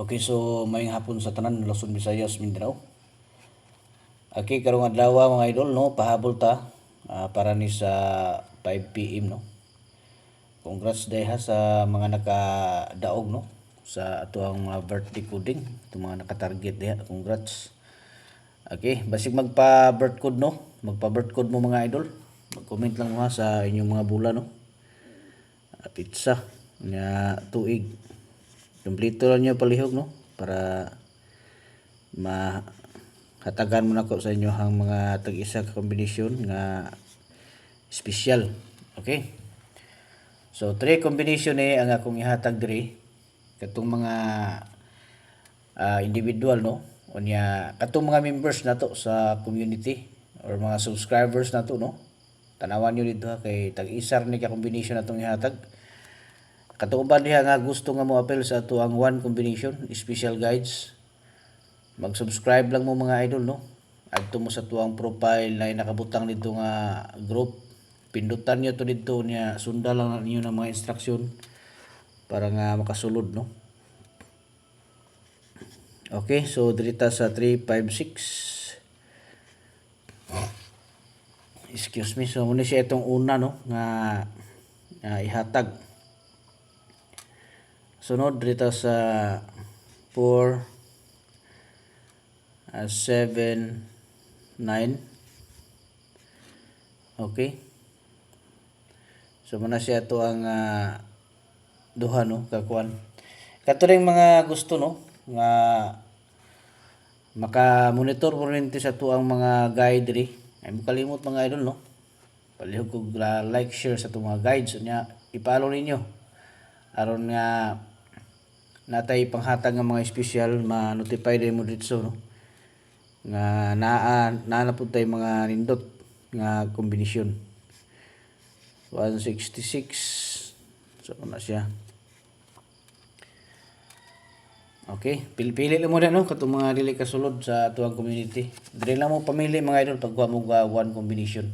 Okay, so mayong hapon sa tanan Luzon, Visayas, Mindanao. Okay, karong adlaw mga idol no, pahabol ta para ni sa 5 PM no. Congrats ha sa mga nakadaog no sa atuang mga birthday coding, itong mga naka-target diha. Congrats. Okay, basig magpa-birth code no. Magpa-birth code mo mga idol. Mag-comment lang mo ha sa inyong mga bula no. Pizza nga tuig. Kompleto lang nyo palihog no para mahatagan mo na ko sa inyo ang mga tag-isa ka kombinasyon nga special. Okay? So 3 combination ang akong ihatag diri katong mga individual no. Unya katong mga members nato sa community or mga subscribers nato no. Tanawan nyo dito ha kay tag-isa ni ka combination natong ihatag. Katuban diha nga gusto nga mo apel sa ato ang one combination special guides. Mag-subscribe lang mo mga idol no. Adto mo sa tuang profile na nakabutang dito nga group. Pindutan niyo to dito niya, sundan lang niyo ng mga instruction para nga makasulod no. Okay, so dirita sa 356. Excuse me. So muna siya itong una no nga ihatag. Sunod dito sa 4 7 9. Okay. So muna siya ito ang duha no kakuan. Katuring mga gusto no nga maka-monitor mo rin sa tuang mga guide diri. Ay mo kalimot mga idol no. Palihog ko like share sa tuong mga guides nya i-follow ninyo aron nga natay panghatag nga mga special ma-notify din mo dito no nga naa pud tay mga nindot nga kombinasyon 166. So na siya. Okay, pili lang mo na no katong mga dili kasulod sa tuang community. Dili lang mo pamili mga idol pagkuha mo one combination.